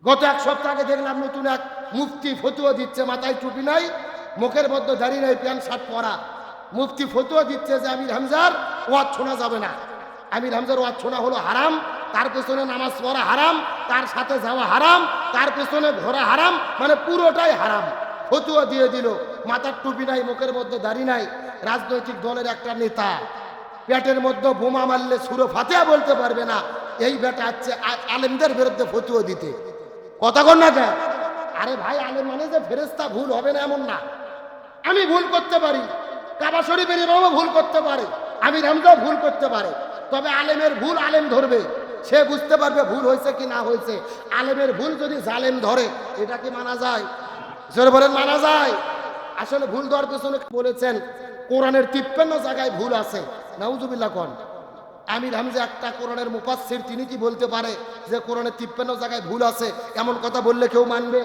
গত এক সপ্তাহ আগে দেখলাম নতুন এক মুফতি ফতুয়া দিচ্ছে, মাথায় টুপি নাই, মুখের মধ্যে দাঁড়িয়ে নাই, প্যান্ট শার্ট পরা মুফতি ফতুয়া দিচ্ছে যে আমির হামজার ওয়াজ শোনা যাবে না। আমির হামজার ওয়াজ শোনা হলো হারাম, তার পেছনে নামাজ পড়া হারাম, তার সাথে যাওয়া হারাম, তার পেছনে ঘোরা হারাম, মানে পুরোটাই হারাম। ফতুয়া দিয়ে দিল, মাথার টুপি নাই, মুখের মধ্যে দাড়ি নাই, রাজনৈতিক দলের একটা নেতা, পেটের মধ্যে বোমা মারলে সুরো ফাতিহা বলতে পারবে না, এই বেটা হচ্ছে আলেমদের বিরুদ্ধে ফতুয়া দিতে। কথা কন না কেন? আরে ভাই, আলেম মানে যে ফেরেশতা, ভুল হবে না এমন না। আমি ভুল করতে পারি, কাবা শরীফের ইমামও ভুল করতে পারে, আমির হামজাও ভুল করতে পারে, তবে আলেমের ভুল আলেম ধরবে, সে বুঝতে পারবে ভুল হয়েছে কি না হয়েছে। আলেমের ভুল যদি জালেম ধরে, এটা কি মানা যায়? জোরে বলেন, মানা যায়? আসলে ভুল ধরার পেছনে বলেছেন কোরআনের 53 জায়গায় ভুল আছে। নাউজুবিল্লাহ কোন আমির হামজা একটা কোরআনের মুফাসসির, তিনি কি বলতে পারে যে কোরআনের 53 জায়গায় ভুল আছে? এমন কথা বললে কেউ মানবে?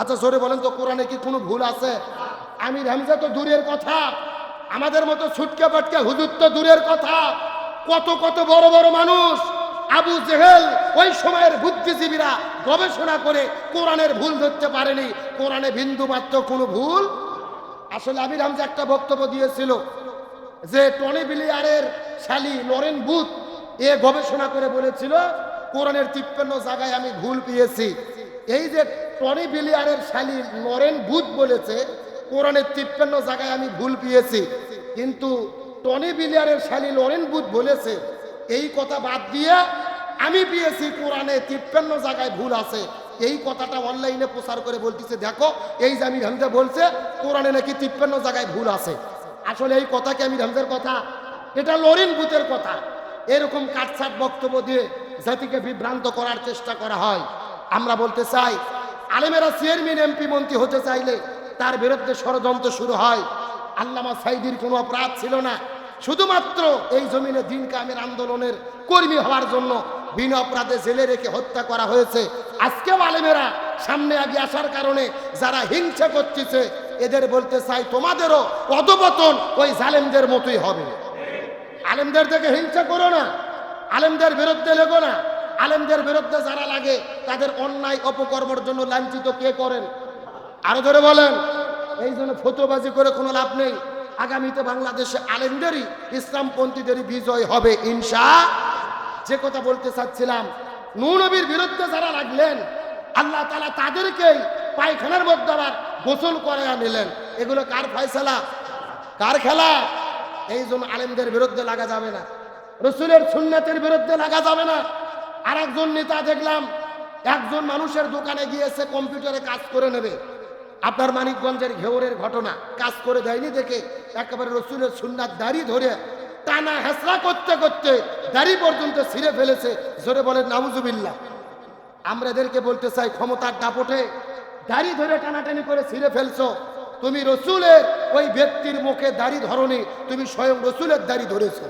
আচ্ছা জোরে বলেন তো, কোরআনে কি কোনো ভুল আছে? আমির হামজা তো দূরের কথা, আমাদের মতো ছুটকে পাটকে হুজুর তো দূরের কথা, কত কত বড় বড় মানুষ, আবু জেহেল, ওই সময়ের বুদ্ধিজীবীরা গবেষণা করে কোরআনের ভুল ধরতে পারেনি, কোরআনে বিন্দু মাত্র কোনো ভুল। আসলে আমির হামজা একটা বক্তব্য দিয়েছিল যে টনি ব্লেয়ারের শালী লরেন বুথ এ গবেষণা করে বলেছিল কোরআনের 53 জায়গায় আমি ভুল পেয়েছি। এই যে টনি ব্লেয়ারের শালী লরেন বুথ বলেছে কোরআনের 53 জায়গায় আমি ভুল পেয়েছি, কিন্তু টনি ব্লেয়ারের শালী লরেন বুথ বলেছে এই কথা বাদ দিয়ে আমি পেয়েছি কোরআনে 53 জায়গায় ভুল আছে। এই কথাটা অনলাইনে প্রচার করে বলতেছে, দেখো এই যে আমির হামজা বলছে কোরআনে নাকি 53 জায়গায় ভুল আছে। আসলে এই কথা কি আমির হামজার কথা? এটা লরেন বুথের কথা। এরকম কাটছাট বক্তব্য দিয়ে জাতিকে বিভ্রান্ত করার চেষ্টা করা হয়। আমরা বলতে চাই, আলেমেরা চেয়ারম্যান এমপি মন্ত্রী হতে চাইলে তার বিরুদ্ধে ষড়যন্ত্র শুরু হয়। আল্লামা সাঈদীর কোনো অপরাধ ছিল না, শুধুমাত্র এই জমিনে দিন কায়েমের আন্দোলনের কর্মী হওয়ার জন্য বিনা অপরাধে জেলে রেখে হত্যা করা হয়েছে। আজকেও আলেমেরা সামনে আগে আসার কারণে যারা হিংসা করতেছে, এদের বলতে চাই তোমাদেরও অধপতন ওই জালেমদের মতোই হবে। আলেমদের থেকে হিংসা করো না, আলেমদের বিরুদ্ধে লেগো না। আলেমদের বিরুদ্ধে যারা লাগে তাদের অন্যায় অপকর্মের জন্য লাঞ্ছিত কে করেন? আরো ধরে বলেন। এই জন্য ফতোবাজি করে কোনো লাভ নেই। আগামীতে বাংলাদেশে আলেমদেরই, ইসলামপন্থীদেরই বিজয় হবে ইনশাআল্লাহ। যে কথা বলতে চাচ্ছিলাম, নূহ নবীর বিরুদ্ধে যারা লাগলেন আল্লাহ তাআলা তাদেরকেই পায়খানার মধ্যে আবার গোসল করাইয়া নিলেন। এগুলো কার ফয়সালা, কার খেলা? এই জন্য আলেমদের বিরুদ্ধে লাগা যাবে না, রসুলের সুন্নাতের বিরুদ্ধে লাগা যাবে না। আর একজন নেতা দেখলাম, একজন মানুষের দোকানে গিয়েছে কম্পিউটারে কাজ করে নেবে। আপনার মানিকগঞ্জের ঘেউরের ঘটনা, কাজ করে দেয়নি দেখে একেবারে রসুলের সুন্নাত দাড়ি ধরে টানা হেসরা করতে করতে দাড়ি পর্যন্ত ছিঁড়ে ফেলেছে। জোরে বলেন নাউজুবিল্লাহ। আমরা এদেরকে বলতে চাই, ক্ষমতার দাপটে দাড়ি ধরে টানাটানি করে ছিঁড়ে ফেলছো, তুমি রসুলের ওই ব্যক্তির মুখে দাড়ি ধরনি, তুমি স্বয়ং রসুলের দাড়ি ধরেছো।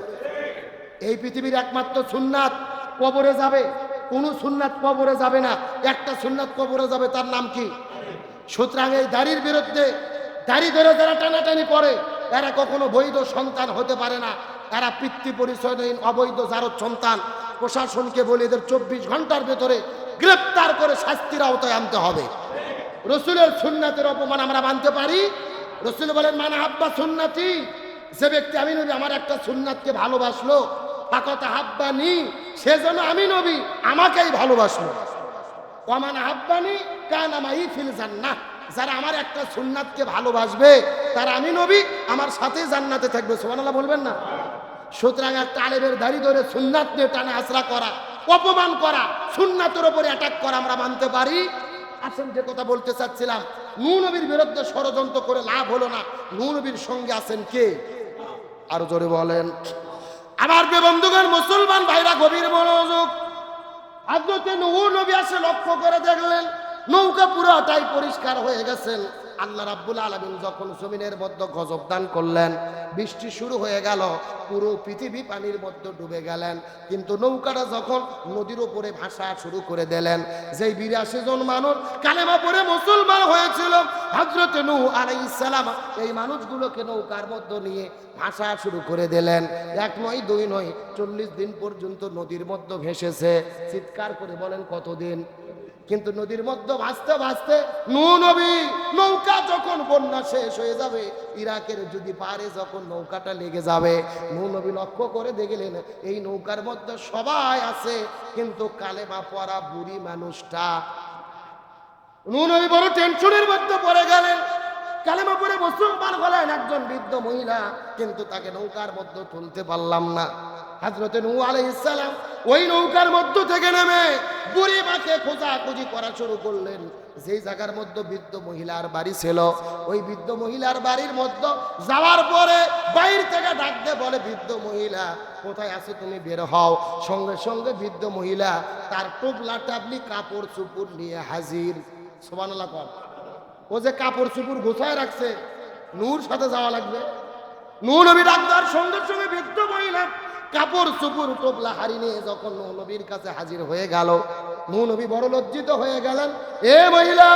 এই পৃথিবীর একমাত্র সুন্নাত কবরে যাবে, কোনো সুন্নাত কবরে যাবে না, একটা সুন্নাত কবরে যাবে, তার নাম কি? সুতরাং এই দাড়ির বিরুদ্ধে, দাড়ি ধরে যারা টানাটানি করে এরা কখনো বৈধ সন্তান হতে পারে না, এরা পিতৃ পরিচয়হীন অবৈধ জারদ সন্তান। প্রশাসনকে বলে এদের 24 ঘন্টার ভেতরে গ্রেপ্তার করে শাস্তির আওতায় আনতে হবে। রসুলের সুন্নাতের অপমান আমরা মানতে পারি? রসুল বলেন, মান হাব্বা সুন্নাতি, যে ব্যক্তি আমি নবী আমার একটা সুন্নাতকে ভালোবাসলো, ফাকাত হাব্বানি, সেজন্য আমি নবী আমাকেই ভালোবাসলো। ওয়ামান হাব্বানি কানা মাই ফিল জান্নাহ, যারা আমার একটা সুন্নাতকে ভালোবাসবে তারা আমি নবী আমার সাথে জান্নাতে থাকবে। সুবহানাল্লাহ বলবেন না? সুতরাং একটা আলেমের দাড়ি ধরে সুন্নাত নিয়ে টানা আসরা করা, অপমান করা, সুন্নাতের উপরে অ্যাটাক করা আমরা মানতে পারি? আসেন যে কথা বলতে চাচ্ছিলাম, নূহ নবীর বিরুদ্ধে ষড়যন্ত্র করে লাভ হলো না। নূহ নবীর সঙ্গে আছেন কে? আরো জোরে বলেন। আমার প্রিয় বন্ধুগণ, মুসলমান ভাইরা গভীর মনোযোগ। হযরত নূহ নবী আসে লক্ষ্য করে দেখলেন নৌকা পুরোটাই পরিষ্কার হয়ে গেছেন। আল্লাহ রাব্বুল আলামিন যখন জমিনের মধ্যে গজব দান করলেন, বৃষ্টি শুরু হয়ে গেল, পুরো পৃথিবী পানির মধ্যে ডুবে গেলেন। কিন্তু নৌকাটা যখন নদীর উপরে ভাসা শুরু করে দিলেন, যেই 82 জন মানুষ কালেমা পড়ে মুসলমান হয়েছিল, হযরত নূহ আলাইহিস সালাম এই মানুষগুলোকে নৌকার মধ্যে নিয়ে ভাসা শুরু করে দিলেন। এক নয়, দুই নয়, 40 দিন পর্যন্ত নদীর মধ্যে ভেসেছে। চিৎকার করে বলেন কতদিন? কিন্তু নদীর মধ্যে ভাসতে ভাসতে নূহ নবী নৌকা যখন বন্যা শেষ হয়ে যাবে, ইরাকের যদি পারে যখন নৌকাটা লেগে যাবে, নূহ নবী লক্ষ্য করে দেখলেন এই নৌকার মধ্যে সবাই আছে, কিন্তু কালেমা পড়া বুড়ি মানুষটা। নূহ নবী বড় টেনশনের মধ্যে পড়ে গেলেন। কালেমা পড়ে মুসলমান হলেন একজন বৃদ্ধ মহিলা, কিন্তু তাকে নৌকার মধ্যে তুলতে পারলাম না। হযরতে নূহ আলাইহিস সালাম ওই নৌকার মধ্য থেকে নেমে বুড়ি মাকে খোঁজাখুঁজি করা শুরু করলেন। যেই জায়গার মধ্যে বৃদ্ধ মহিলার বাড়ি ছিল, ওই বৃদ্ধ মহিলার বাড়ির মধ্যে যাওয়ার পরে বাইরে থেকে ডাক দিয়ে বলে, বৃদ্ধ মহিলা কোথায় আছো তুমি, বের হও। সঙ্গে সঙ্গে বৃদ্ধ মহিলা তার টোপলা টাবলি কাপড় চুপড় নিয়ে হাজির। সুবহানাল্লাহ। ও যে কাপড় চুপড় গোছায় রাখছে, নূর সাথে যাওয়া লাগবে। নূহ নবী ডাক দেওয়ার সঙ্গে সঙ্গে বৃদ্ধ মহিলা কাপড় চুপড় টোপলা হাড়ি নিয়ে যখন নূহ নবীর কাছে হাজির হয়ে গেল, নূহ নবী বড় লজ্জিত হয়ে গেলেন। এ মহিলা,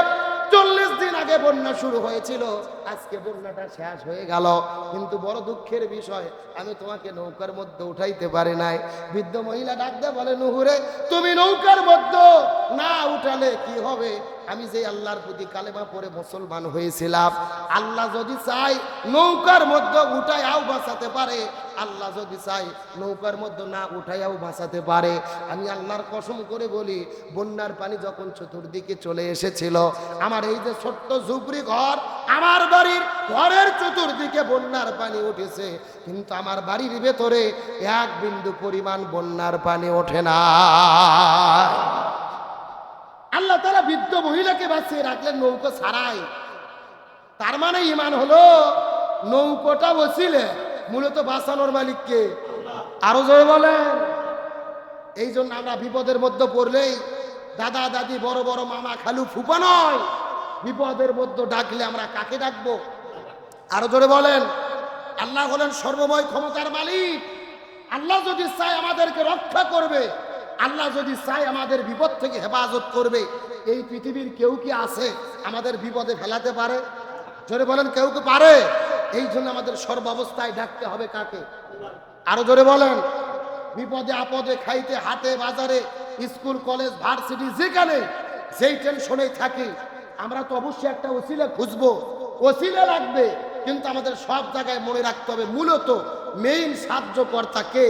40 দিন আগে বন্যা শুরু হয়েছিল, আজকে বন্যাটা শেষ হয়ে গেল, কিন্তু বড় দুঃখের বিষয় আমি তোমাকে নৌকার মধ্যে উঠাইতে পারি নাই। বৃদ্ধ মহিলা ডাক দিয়ে বলে, নূহ রে, তুমি নৌকার মধ্যে না উঠালে কি হবে? আমি যে আল্লাহর প্রতি কালেমা পড়ে মুসলমান হয়েছিলাম, আল্লাহ যদি চাই নৌকার মধ্যে উঠাইয়াও বাঁচাতে পারে, আল্লাহ যদি চাই নৌকার মধ্যে না উঠাইয়াও বাঁচাতে পারে। আমি আল্লাহর কসম করে বলি, বন্যার পানি যখন চতুর্দিকে চলে এসেছিল, আমার এই যে ছোট্ট ঝুপড়ি ঘর, আমার বাড়ির ঘরের চতুর্দিকে বন্যার পানি উঠেছে, কিন্তু আমার বাড়ির ভেতরে এক বিন্দু পরিমাণ বন্যার পানি ওঠে না। আল্লাহ তাআলা বৃদ্ধ মহিলাকে বাঁচিয়ে রাখলেন নৌকা ছাড়াই। তার মানে ঈমান হলো নৌকাটা ওসিলে, মূলত বাঁচানোর মালিককে। আরো জোরে বলেন। এই জন্য আমরা বিপদের মধ্যে পড়লেই দাদা দাদি বড় বড় মামা খালু ফুপা নয়, বিপদের মধ্যে ডাকলে আমরা কাকে ডাকবো? আরো জোরে বলেন। আল্লাহ হলেন সর্বময় ক্ষমতার মালিক। আল্লাহ যদি চায় আমাদেরকে রক্ষা করবে, আল্লাহ যদি চায় আমাদের বিপদ থেকে হেফাজত করবে। এই পৃথিবীর কেউ কি আছে আমাদের বিপদে ফেলাতে পারে? জোরে বলেন, কেউ কি পারে? এই জন্য আমাদের সর্বাবস্থায় ডাকতে হবে কাকে? আরো জোরে বলেন। বিপদে আপদে, খাইতে হাটে বাজারে, স্কুল কলেজ ভার্সিটি, যেখানে যেই টেনশনে থাকি, আমরা তো অবশ্যই একটা ওসিলা খুঁজবো, ওসিলা লাগবে, কিন্তু আমাদের সব জায়গায় মনে রাখতে হবে মূলত মেইন সাহায্যকর্তা কে?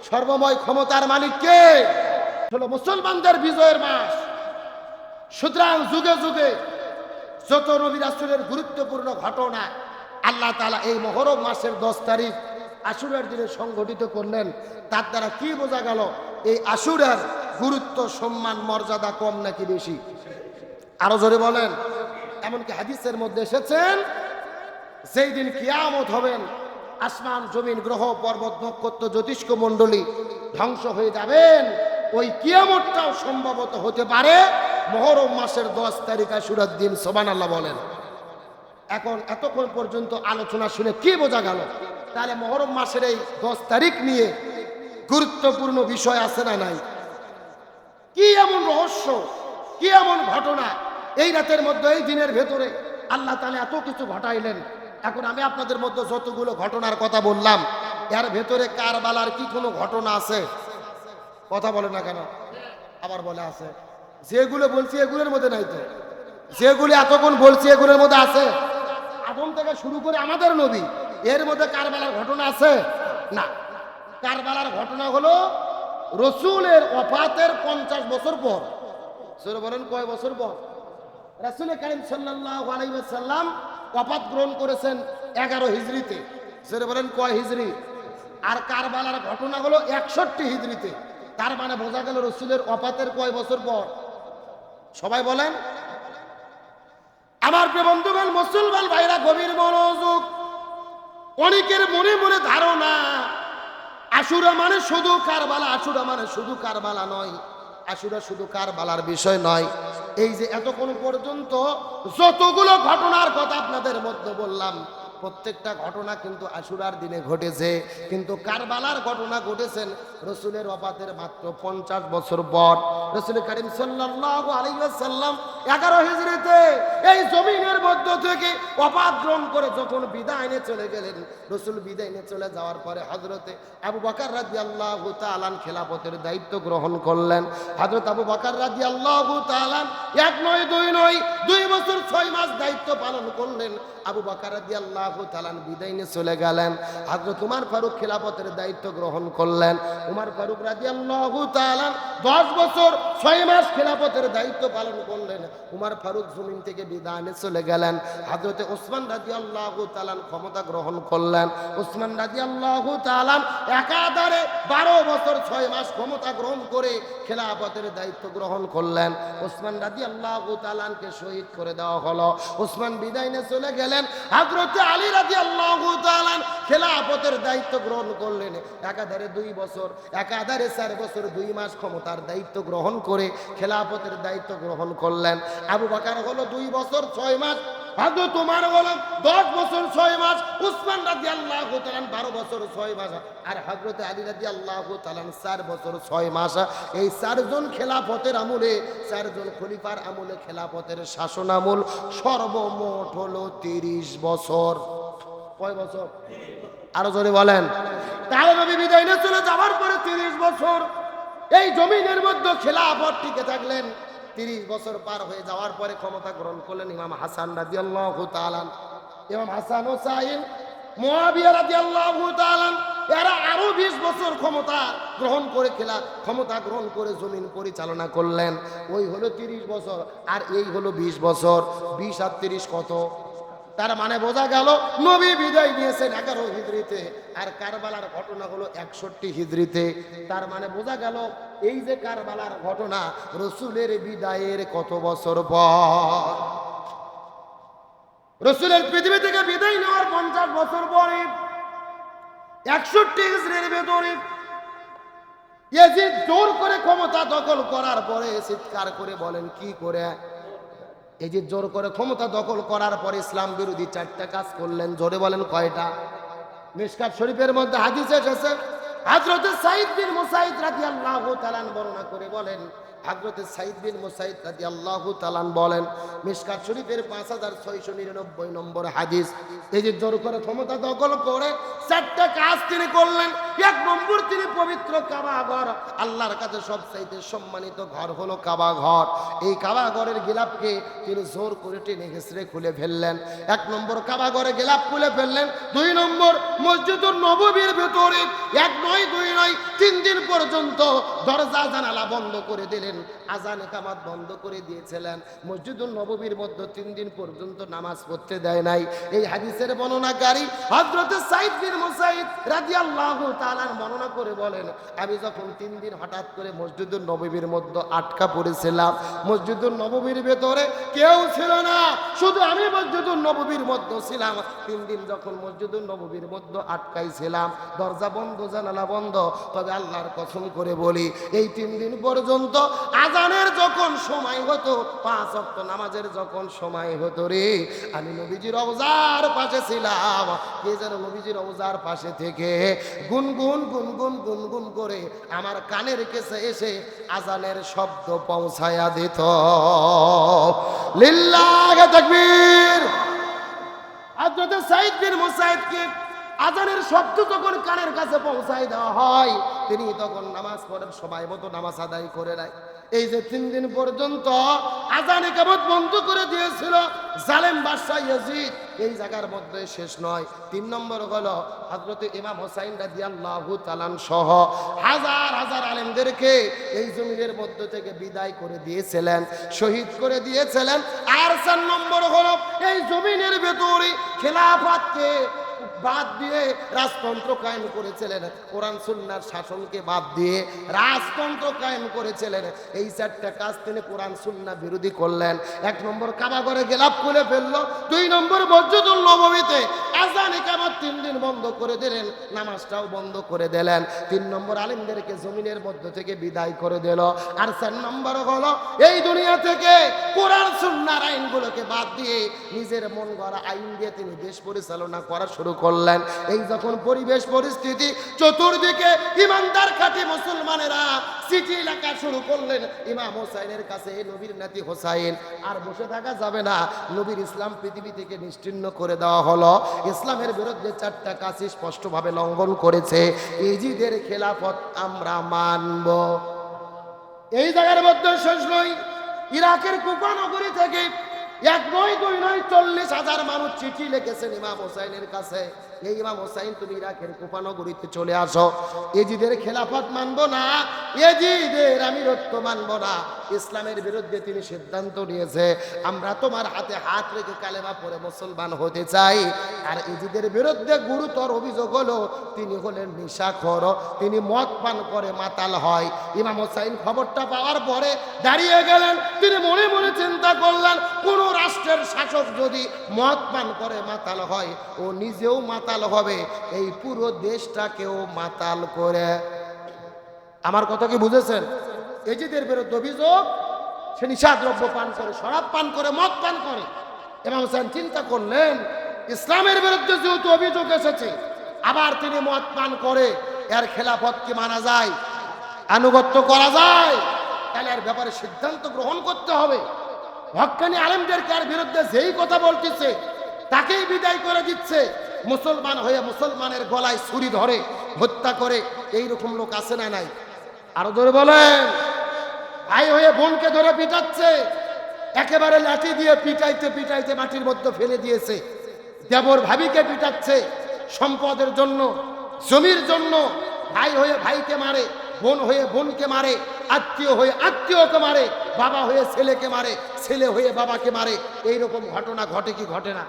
সর্বময় ক্ষমতার মালিক কে? হলো মুসলমানদের বিজয়ের মাস। সুতরাং যুগে যুগে যত নবী রাসূলের গুরুত্বপূর্ণ ঘটনা আল্লাহ তাআলা এই মুহররম মাসের 10 তারিখ আশুরার দিনে সংঘটিত করলেন। তার দ্বারা কি বোঝা গেল? এই আশুরার গুরুত্ব, সম্মান, মর্যাদা কম নাকি বেশি? আরো জোরে বলেন। এমনকি হাদিসের মধ্যে এসেছেন, যেই দিন কিয়ামত হবেন, আসমান জমিন গ্রহ পর্বত নক্ষত্র জ্যোতিষ্ক মণ্ডলী ধ্বংস হয়ে যাবেন, ওই কিয়ামতটাও সম্ভবত হতে পারে মুহররম মাসের 10 তারিখ আশুরার দিন। সুবহানাল্লাহ বলেন। এখন এতক্ষণ পর্যন্ত আলোচনা শুনে কি বোঝা গেল? তাহলে মুহররম মাসের এই 10 তারিখ নিয়ে গুরুত্বপূর্ণ বিষয় আছে না নাই? কি এমন রহস্য, কি এমন ঘটনা এই রাতের মধ্যে, এই দিনের ভেতরে আল্লাহ তাআলা এত কিছু ঘটাইলেন। এখন আমি আপনাদের মধ্যে যতগুলো ঘটনার কথা বললাম, এর ভেতরে কারবালার কি কোনো ঘটনা আছে? কথা বলে না কেন? আবার বলে আছে। যেগুলো বলছি এগুলোর মধ্যে নাই তো। যেগুলো এতক্ষণ বলছি এগুলোর মধ্যে আছে। আদম থেকে শুরু করে আমাদের নবী, এর মধ্যে কারবালার ঘটনা আছে না। কারবালার ঘটনা হলো রসুলের ওফাতের 50 বছর পর। সূরা বলেন কয় বছর পর? রাসূল কারীম সাল্লাল্লাহু আলাইহি ওয়াসাল্লাম ওফাত গ্রহণ করেছেন 11 হিজরিতে। সূরা বলেন কয় হিজরি? আর কারবালার ঘটনা হলো 61 হিজরিতে। তার মানে বোঝা গেল রসুলের ওফাতের কয় বছর পর? সবাই বলেন। আমার প্রিয় বন্ধুগণ, মুসলমান ভাইরা গভীর মনোযোগ। অনেকের মনে মনে ধারণা আশুরা মানে শুধু কারবালা, আশুরা মানে শুধু কারবালা নয়, আশুরা শুধু কারবালার বিষয় নয়। এই যে এতক্ষণ পর্যন্ত যতগুলো ঘটনার কথা আপনাদের মধ্যে বললাম, প্রত্যেকটা ঘটনা কিন্তু আশুরার দিনে ঘটেছে, কিন্তু কারবালার ঘটনা ঘটেছেন রসুলের ওফাতের মাত্র 50 বছর পর। রসুল করিম সাল্লাল্লাহু আলাইহি ওয়াসাল্লাম 11 হিজরিতে এই জমিনের মধ্য থেকে ওফাত গ্রহণ করে যখন বিদায় নিয়ে চলে গেলেন, রসুল বিদায় নিয়ে চলে যাওয়ার পরে হযরতে আবু বকর রাদিয়াল্লাহু তাআলা খেলাফতের দায়িত্ব গ্রহণ করলেন। হযরত আবু বকর রাদিয়াল্লাহু তাআলা 1 নয় 2 নয় 2 বছর 6 মাস দায়িত্ব পালন করলেন। আবু বকর রাদিয়াল্লাহু তাআলা বিদায় নিয়ে চলে গেলেন। হযরত উমর ফারুক খেলাফতের দায়িত্ব গ্রহণ করলেন। উমর ফারুক রাদিয়াল্লাহু তাআলা 10 বছর 6 মাস খেলাফতের দায়িত্ব পালন করলেন। উমর ফারুক জমিন থেকে বিদায় নিয়ে চলে গেলেন। হযরত ওসমান রাদিয়াল্লাহু তাআলা ক্ষমতা গ্রহণ করলেন। ওসমান রাদিয়াল্লাহু তাআলা একাধারে 12 বছর 6 মাস ক্ষমতা গ্রহণ করে খেলাফতের দায়িত্ব গ্রহণ করলেন। ওসমান রাদিয়াল্লাহু তাআলাকে শহীদ করে দেওয়া হলো। ওসমান বিদায় নিয়ে চলে গেলেন। হযরত আলী রাদিয়াল্লাহু তাআলা খেলাফতের দায়িত্ব গ্রহণ করলেন। একাধারে 2 বছর, একাধারে 4 বছর 2 মাস ক্ষমতার দায়িত্ব গ্রহণ করে খেলাফতের দায়িত্ব গ্রহণ করলেন। আবু বকর হলো 2 বছর 6 মাস, হযরত উমর হলো 10 বছর 6 মাস, উসমান রাদিয়াল্লাহু তাআলা 12 বছর 6 মাস, আর হযরত আলী রাদিয়াল্লাহু তাআলা 4 বছর 6 মাস। এই 4 জন খেলাফতের আমলে, 4 জন খলিফার আমলে খেলাফতের শাসন আমল সর্বমোট হলো 30 বছর। কয় বছর? আরো জোরে বলেন। তাহলে নবী বিদায় নিয়ে চলে যাওয়ার পরে 30 বছর এই জমিনের মধ্যে খেলাফত টিকে থাকলেন। 30 বছর পার হয়ে যাওয়ার পরে ক্ষমতা গ্রহণ করলেন ইমাম হাসান রাদিয়াল্লাহু তাআলা। ইমাম হাসান হোসাইন, মুয়াবিয়া রাদিয়াল্লাহু তাআলা, এরা আরো 20 বছর ক্ষমতা গ্রহণ করে জমিন পরিচালনা করলেন। ওই হলো 30 বছর, আর এই হলো 20 বছর। 20 আর 30 কত? তার মানে বোঝা গেল নবী বিদায় নিয়েছেন 11 হিজরিতে, আর কারবালার ঘটনা হলো 61 হিজরিতে। তার মানে বোঝা গেল এই যে কারবালার ঘটনা রসুলের বিদায়ের কত বছর পর? রসুলের পৃথিবী থেকে বিদায় নেওয়ার 50 বছর পরে 61 হিজরির ভেতরে ইয়াজিদ জোর করে ক্ষমতা দখল করার পরে চিৎকার করে বলেন কি করে? এই যে জোর করে ক্ষমতা দখল করার পরে ইসলাম বিরোধী 4টা কাজ করলেন। জোরে বলেন কয়টা? মিশকাত শরীফের মধ্যে হাদিস এসেছে, হযরত সাঈদ বিন মুসাইদ রাদিয়াল্লাহু তাআলা বর্ণনা করে বলেন, হযরত সাঈদ বিন মুসাইদ রাদিয়াল্লাহু তাআলা বলেন, মিশকাত শরীফের 5699 নম্বর হাদিস, এই যে জোর করে ক্ষমতা দখল করে 4টা কাজ তিনি করলেন। 1 নম্বর, তিনি পবিত্র কাবা ঘর, আল্লাহর কাছে সবচাইতে সম্মানিত ঘর হলো কাবা ঘর, এই কাবা ঘরের গিলাফকে তিনি জোর করে টেনে ঘেঁষড়ে খুলে ফেললেন। 1 নম্বর, কাবা ঘরের গিলাফ খুলে ফেললেন। 2 নম্বর, মসজিদুন নববীর ভেতরে 1 নয় 2 নয় 3 দিন পর্যন্ত দরজা জানালা বন্ধ করে দিলেন, আজান ইকামত বন্ধ করে দিয়েছিলেন। মসজিদুন নববীর মধ্যে 3 দিন পর্যন্ত নামাজ পড়তে দেয় নাই। এই হাদিসের বর্ণনাকারী হযরত সাঈদ বিন মুসাইদ রাদিয়াল্লাহু তাআলা বর্ণনা করে বলেন, আমি যখন 3 দিন হঠাৎ করে মসজিদুন নববীর মধ্যে আটকা পড়েছিলাম, মসজিদুন নববীর ভেতরে কেউ ছিল না, শুধু আমি মসজিদুন নববীর মধ্যে ছিলাম। 3 দিন যখন মসজিদুন নববীর মধ্যে আটকাই ছিলাম, দরজা বন্ধ জানালা বন্ধ, তবে আল্লাহর কসম করে বলি এই 3 দিন পর্যন্ত আজানের যখন সময় হতো, 5 ওয়াক্ত নামাজের যখন সময় হতো রে, আমি নবীজির রওজার পাশে ছিলাম। কে যেন নবীজির রওজার পাশে থেকে গুনগুন গুনগুন গুনগুন করে আমার কানের কাছে এসে আজানের শব্দ পৌঁছায়া দিত। লিল্লাহি তাকবীর। হযরত সাঈদ বিন মুসাইদকে আজানের শব্দ যখন কানের কাছে পৌঁছায় দেওয়া হয়, তিনি তখন নামাজ পড়ার সময় মতো নামাজ আদায় করে নেয়। এই যে 3 দিন পর্যন্ত আজান ইকামত বন্ধ করে দিয়েছিল জালেম বাদশা ইয়াজিদ, এই জায়গার মধ্যে শেষ নয়। 3 নম্বর হলো হযরত ইমাম হোসাইন রাদিয়াল্লাহু তাআলা সহ হাজার হাজার আলেমদেরকে এই জমিনের মধ্য থেকে বিদায় করে দিয়েছিলেন, শহীদ করে দিয়েছিলেন। আর 4 নম্বর হলো এই জমিনের ভেতরে খেলাফতকে বাদ দিয়ে রাজতন্ত্র কায়েম করেছিলেন, কোরআন সুন্নাহর শাসনকে বাদ দিয়ে রাজতন্ত্র কায়েম করেছিলেন। এই 4টা কাজ তিনি কোরআন সুন্নাহ বিরোধী করলেন। 1 নম্বর, কাবা ঘরে গিলাফ খুলে ফেললো। 2 নম্বর, মসজিদুল নববীতে আযান ইকামত 3 দিন বন্ধ করে দিলেন, নামাজটাও বন্ধ করে দিলেন। 3 নম্বর, আলেমদেরকে জমিনের মধ্য থেকে বিদায় করে দিল। আর 4 নম্বর হলো এই দুনিয়া থেকে কোরআন সুন্নাহর আইনগুলোকে বাদ দিয়ে নিজের মন গড়া আইন দিয়ে তিনি দেশ পরিচালনা করা শুরু করলেন। এই যখন পরিবেশ পরিস্থিতি, চতুর্দিকে ইমানদার খাঁটি মুসলমানেরা চিঠি লেখা শুরু করলেন ইমাম হোসাইনের কাছে, নবীর নাতি হোসাইন আর বসে থাকা যাবে না, নবীর ইসলাম পৃথিবী থেকে নিশ্চিহ্ন করে দেওয়া হলো। ইসলামের বিরুদ্ধে 4টা কাজ স্পষ্টভাবে লঙ্ঘন করেছে। ইজিদের খেলাফত আমরা মানব। এই জায়গার মধ্যে শেষ নয়, ইরাকের কুফা নগরী থেকে 1 নয় 2 নয় 40,000 মানুষ চিঠি লিখেছেন ইমাম হোসাইনের কাছে। এই ইমাম হোসাইন, তুমি ইরাকের কুফা নগরীতে চলে আসো, এজিদের খেলাফত মানব না, এজিদের আমিরত্ব মানব না। ইসলামের বিরুদ্ধে তিনি সিদ্ধান্ত নিয়েছে, আমরা তোমার হাতে হাত রেখে কালেমা পড়ে মুসলমান হতে চাই। আর এজিদের বিরুদ্ধে গুরুতর অভিযোগ হলো তিনি হলেন নেশাখোর, তিনি মদ পান করে মাতাল হয়। ইমাম হোসাইন খবরটা পাওয়ার পরে দাঁড়িয়ে গেলেন। তিনি মনে মনে চিন্তা করলেন, কোন রাষ্ট্রের শাসক যদি মদ পান করে মাতাল হয়, ও নিজেও মাতাল হবে, এই পুরো দেশটাকেও মাতাল করে। আমার কথা কি বুঝেছেন? এজিদের বিরুদ্ধে অভিযোগ, সে নিশাদ্রব্য পান করে, শরাব পান করে, মদ পান করে। ইমাম হোসেন চিন্তা করলেন, ইসলামের বিরুদ্ধে যেহেতু অভিযোগ এসেছে, আবার তিনি মদ পান করে, এর খেলাফত কি মানা যায়, আনুগত্য করা যায়? তাহলে এর ব্যাপারে সিদ্ধান্ত গ্রহণ করতে হবে। হক্কানি আলেমদের কার বিরুদ্ধে যেই কথা বলতেছে তাকেই বিদায় করে দিচ্ছে। মুসলমান হয়ে মুসলমানের গলায় ছুরি ধরে হত্যা করে, এইরকম লোক আছে না নাই? আরো ধরে বলেন। ভাই হয়ে বোনকে ধরে পিটাচ্ছে, একেবারে লাঠি দিয়ে পিটাইতে পিটাইতে মাটির মধ্যে ফেলে দিয়েছে। দেবর ভাবিকে পিটাচ্ছে সম্পদের জন্য, জমির জন্য। ভাই হয়ে ভাইকে মারে, বোন হয়ে বোনকে মারে, আত্মীয় হয়ে আত্মীয়কে মারে, বাবা হয়ে ছেলেকে মারে, ছেলে হয়ে বাবাকে মারে। এইরকম ঘটনা ঘটে কি ঘটে না?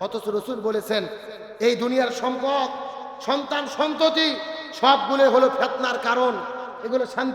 অথচ রাসূল বলেছেন, এই দুনিয়ার সম্পদ, সন্তান সন্ততি সবগুলো হলো ফিতনার কারণ। এগুলো শান্তি